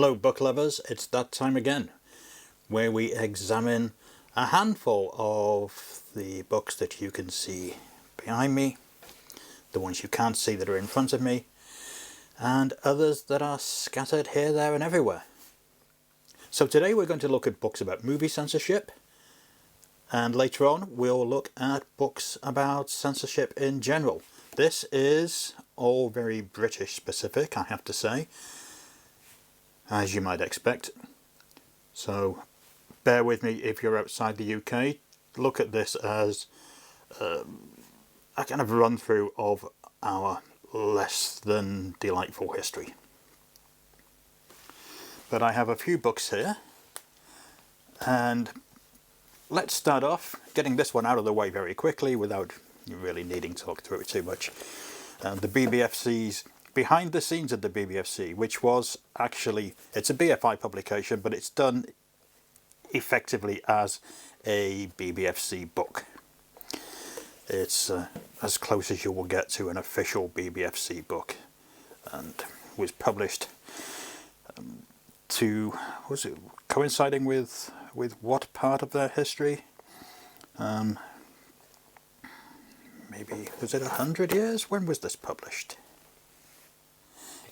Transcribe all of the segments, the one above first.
Hello book lovers, it's that time again where we examine a handful of the books that you can see behind me, the ones you can't see that are in front of me, and others that are scattered here, there and everywhere. So today we're going to look at books about movie censorship, and later on we'll look at books about censorship in general. This is all very British specific, I have to say, as you might expect. So bear with me if you're outside the UK. Look at this as a kind of run through of our less than delightful history. But I have a few books here, and let's start off getting this one out of the way very quickly without really needing to look through it too much. The BBFC's Behind the Scenes of the BBFC, which was actually, it's a BFI publication, but it's done effectively as a BBFC book. It's as close as you will get to an official BBFC book, and was published was it coinciding with what part of their history? Maybe, was it 100 years? When was this published?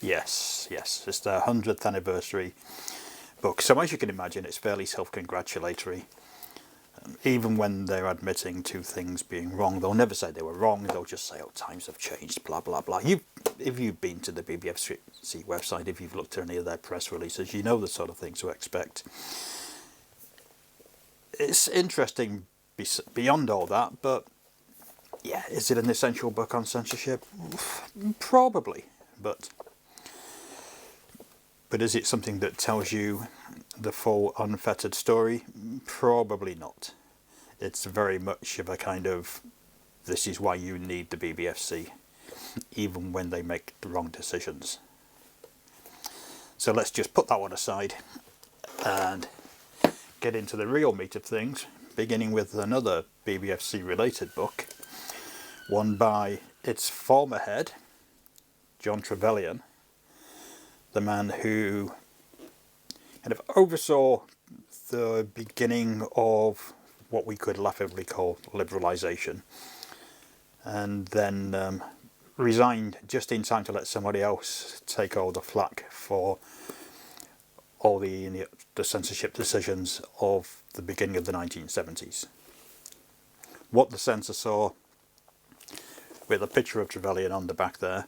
Yes, it's their 100th anniversary book. So as you can imagine, it's fairly self-congratulatory. Even when they're admitting to things being wrong, they'll never say they were wrong. They'll just say, oh, times have changed, blah, blah, blah. If you've been to the BBFC website, if you've looked at any of their press releases, you know the sort of things to expect. It's interesting beyond all that, but yeah, is it an essential book on censorship? Probably, but is it something that tells you the full unfettered story? Probably not. It's very much of a kind of, this is why you need the BBFC, even when they make the wrong decisions. So let's just put that one aside and get into the real meat of things, beginning with another BBFC related book, one by its former head, John Trevelyan, the man who kind of oversaw the beginning of what we could laughably call liberalisation, and then resigned just in time to let somebody else take all the flak for all the censorship decisions of the beginning of the 1970s. What the Censor Saw, with a picture of Trevelyan on the back there,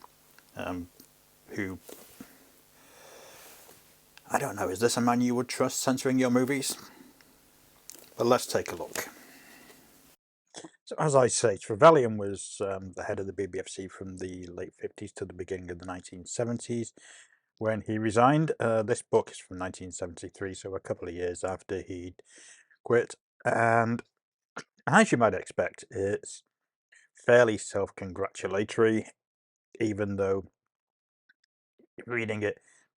who, I don't know, is this a man you would trust censoring your movies? But let's take a look. So as I say, Trevelyan was the head of the BBFC from the late 50s to the beginning of the 1970s. When he resigned, this book is from 1973, so a couple of years after he'd quit. And as you might expect, it's fairly self-congratulatory, even though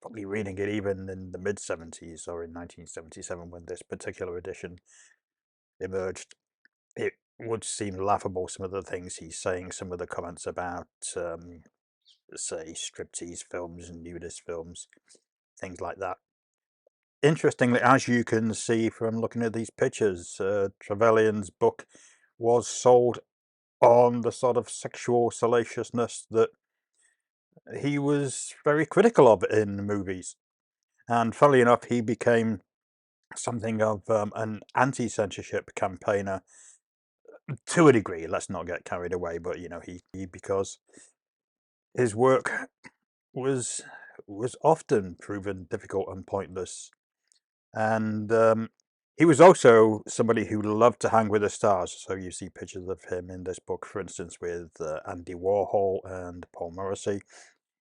probably reading it even in the mid-70s or in 1977 when this particular edition emerged, it would seem laughable, some of the things he's saying, some of the comments about, say, striptease films and nudist films, things like that. Interestingly, as you can see from looking at these pictures, Trevelyan's book was sold on the sort of sexual salaciousness that he was very critical of in movies. And funnily enough, he became something of an anti-censorship campaigner to a degree. Let's not get carried away, but you know, he because his work was often proven difficult and pointless, and he was also somebody who loved to hang with the stars. So you see pictures of him in this book, for instance, with Andy Warhol and Paul Morrissey.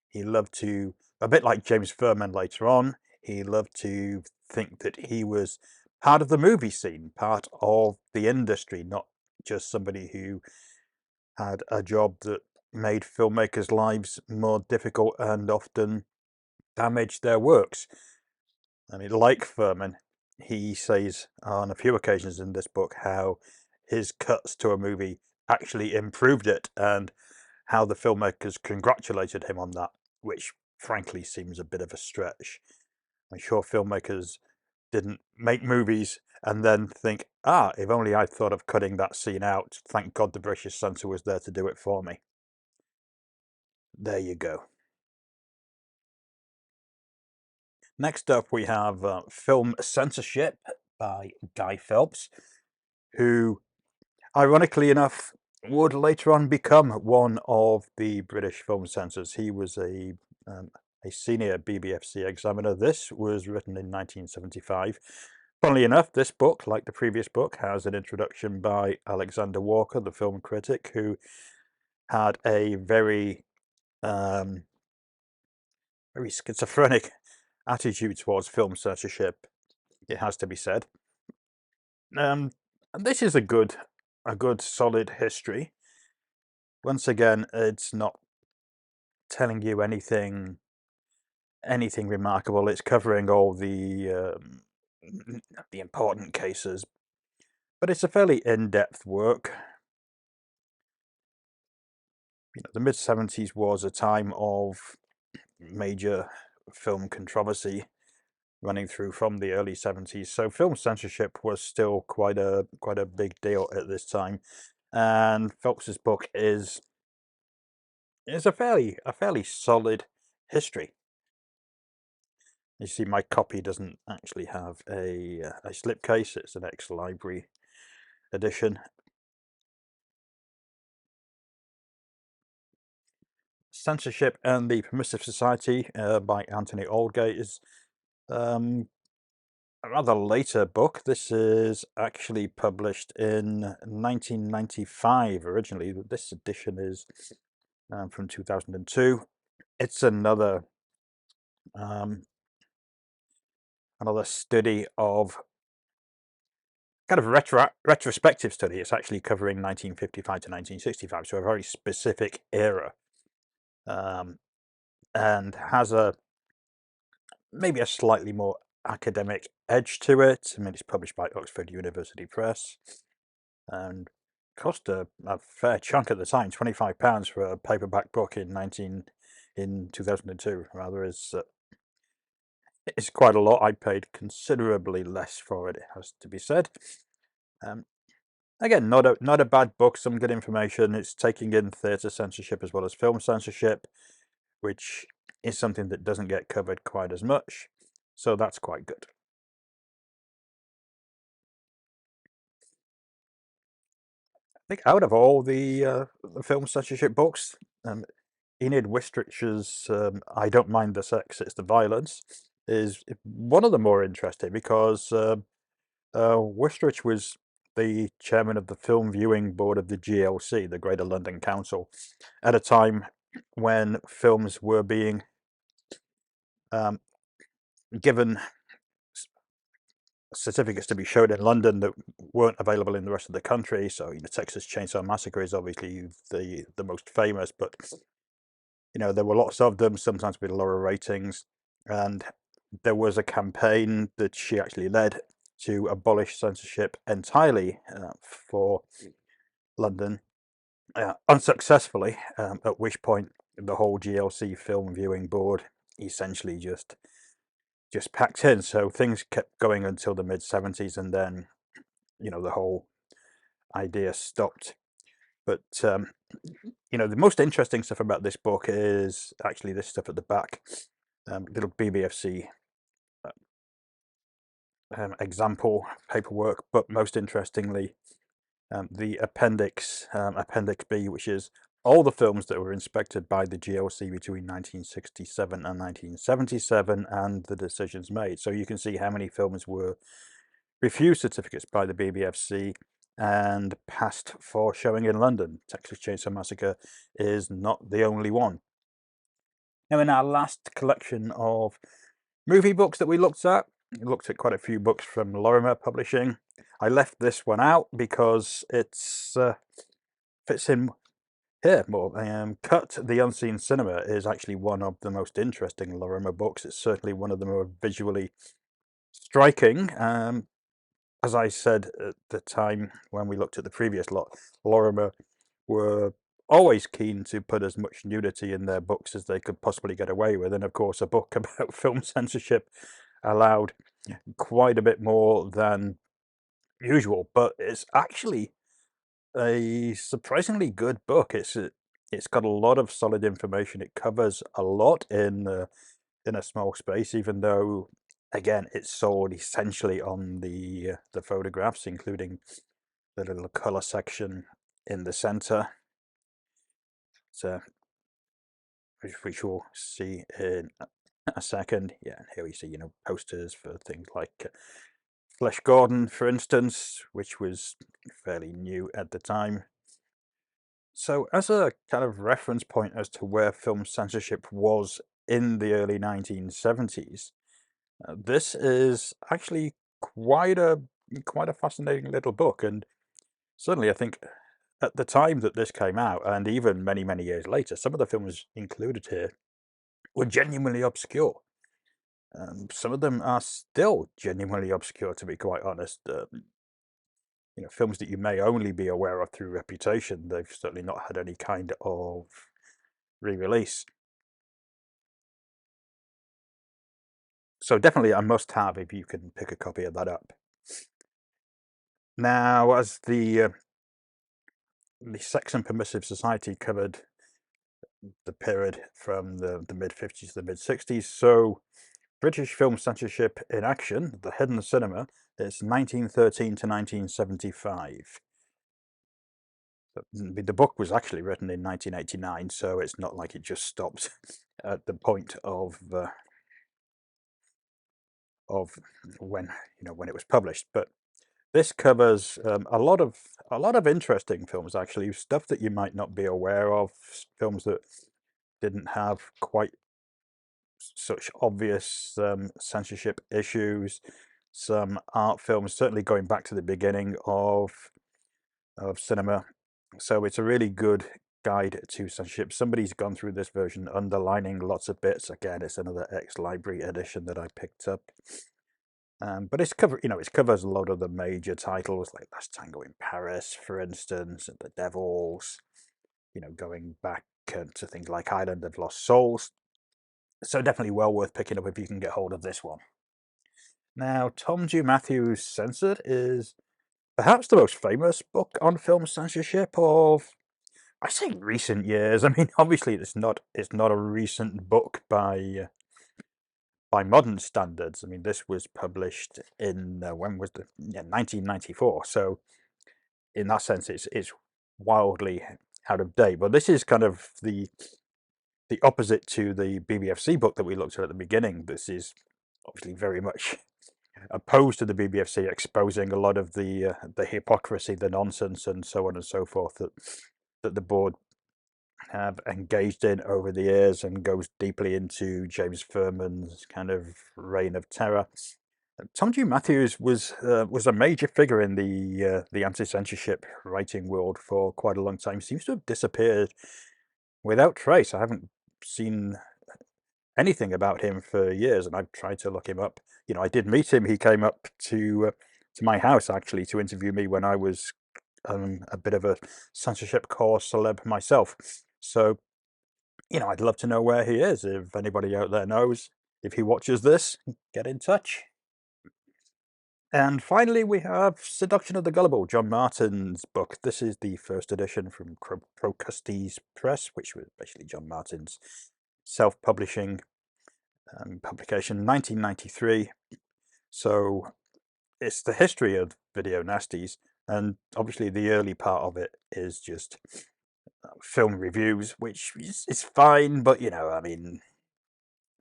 He loved to, a bit like James Furman later on, he loved to think that he was part of the movie scene, part of the industry, not just somebody who had a job that made filmmakers' lives more difficult and often damaged their works. I mean, like Furman, he says on a few occasions in this book how his cuts to a movie actually improved it, and how the filmmakers congratulated him on that, which frankly seems a bit of a stretch. I'm sure filmmakers didn't make movies and then think, ah, if only I'd thought of cutting that scene out. Thank God the British censor was there to do it for me. There you go. Next up, we have film Censorship by Guy Phelps, who, ironically enough, would later on become one of the British film censors. He was a senior BBFC examiner. This was written in 1975. Funnily enough, this book, like the previous book, has an introduction by Alexander Walker, the film critic, who had a very very schizophrenic attitude towards film censorship, it has to be said. And this is a good solid history. Once again, it's not telling you anything remarkable. It's covering all the important cases, but it's a fairly in-depth work. You know, the mid-70s was a time of major film controversy running through from the early 70s. So film censorship was still quite a big deal at this time. And Phelps's book is a fairly solid history. You see, my copy doesn't actually have a slipcase. It's an ex-library edition. Censorship and the Permissive Society by Anthony Aldgate is a rather later book. This is actually published in 1995 originally. This edition is from 2002. It's another study of kind of retrospective study. It's actually covering 1955 to 1965, so a very specific era, and has maybe a slightly more academic edge to it. I mean, it's published by Oxford University Press and cost a fair chunk at the time, £25 for a paperback book in 2002. Rather, is it's quite a lot. I paid considerably less for it, it has to be said. Again, not a bad book, some good information. It's taking in theatre censorship as well as film censorship, which is something that doesn't get covered quite as much. So that's quite good. I think out of all the film censorship books, Enid Wistrich's I Don't Mind the Sex, It's the Violence is one of the more interesting because Wistrich was the chairman of the film viewing board of the GLC, the Greater London Council, at a time when films were being given certificates to be showed in London that weren't available in the rest of the country. So, you know, Texas Chainsaw Massacre is obviously the most famous, but you know, there were lots of them, sometimes with lower ratings, and there was a campaign that she actually led to abolish censorship entirely for London, unsuccessfully, at which point the whole GLC film viewing board essentially just packed in. So things kept going until the mid-70s, and then, you know, the whole idea stopped. But you know, the most interesting stuff about this book is actually this stuff at the back, little BBFC example paperwork, but most interestingly, the appendix B, which is all the films that were inspected by the GLC between 1967 and 1977 and the decisions made. So you can see how many films were refused certificates by the BBFC and passed for showing in London. Texas Chainsaw Massacre is not the only one. Now, in our last collection of movie books that we looked at quite a few books from Lorimer Publishing. I left this one out because it's fits in here more. Cut the Unseen Cinema is actually one of the most interesting Lorimer books. It's certainly one of the more visually striking. As I said at the time when we looked at the previous lot, Lorimer were always keen to put as much nudity in their books as they could possibly get away with. And of course, a book about film censorship allowed quite a bit more than usual, but it's actually a surprisingly good book. It's got a lot of solid information. It covers a lot in a small space, even though, again, it's sold essentially on the photographs, including the little color section in the center. So, which we'll see in a second. Yeah, and here we see, posters for things like Flesh Gordon, for instance, which was fairly new at the time. So, as a kind of reference point as to where film censorship was in the early 1970s, this is actually quite a quite a fascinating little book, and certainly I think at the time that this came out, and even many, many years later, some of the films included here were genuinely obscure. Some of them are still genuinely obscure, to be quite honest. Films that you may only be aware of through reputation, they've certainly not had any kind of re-release. So definitely a must-have if you can pick a copy of that up. Now, as the Sex and Permissive Society covered the period from the mid-50s to the mid-60s, so British film censorship in action, the hidden cinema, is 1913 to 1975. The book was actually written in 1989, so it's not like it just stopped at the point of when when it was published. But this covers a lot of interesting films, actually, stuff that you might not be aware of, films that didn't have quite such obvious censorship issues, some art films, certainly going back to the beginning of cinema. So it's a really good guide to censorship. Somebody's gone through this version, underlining lots of bits. Again, it's another ex-library edition that I picked up. But it covers a lot of the major titles like Last Tango in Paris, for instance, and The Devils. Going back to things like Island of Lost Souls. So definitely well worth picking up if you can get hold of this one. Now, Tom G. Matthews' Censored is perhaps the most famous book on film censorship of, I say, recent years. I mean, obviously it's not a recent book by modern standards. I mean, this was published in when was the 1994. So in that sense, it's wildly out of date. But this is kind of the opposite to the BBFC book that we looked at the beginning. This is obviously very much opposed to the BBFC, exposing a lot of the hypocrisy, the nonsense, and so on and so forth that the board have engaged in over the years, and goes deeply into James Furman's kind of reign of terror. Tom G. Matthews was a major figure in the anti-censorship writing world for quite a long time. Seems to have disappeared without trace. I haven't seen anything about him for years, and I've tried to look him up. I did meet him. He came up to my house actually to interview me when I was a bit of a censorship core celeb myself. So, I'd love to know where he is. If anybody out there knows, if he watches this, get in touch. And finally, we have Seduction of the Gullible, John Martin's book. This is the first edition from Procustes Press, which was basically John Martin's self-publishing publication, 1993. So it's the history of video nasties, and obviously the early part of it is just film reviews, which is fine, but I mean,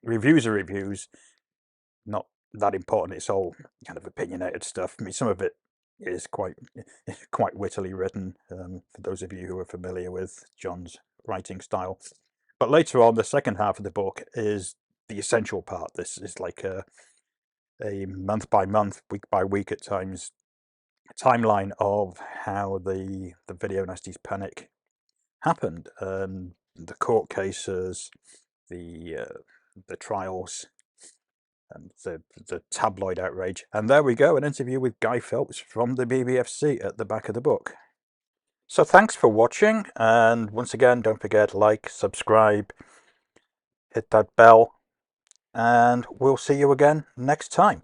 reviews are reviews, not that important. It's all kind of opinionated stuff. I mean, some of it is quite wittily written, for those of you who are familiar with John's writing style. But later on, the second half of the book is the essential part. This is like a month by month, week by week at times, timeline of how the video nasties panic happened, the court cases, the trials, and the tabloid outrage. And there we go, an interview with Guy Phelps from the BBFC at the back of the book. So thanks for watching, and once again, don't forget, like, subscribe, hit that bell, and we'll see you again next time.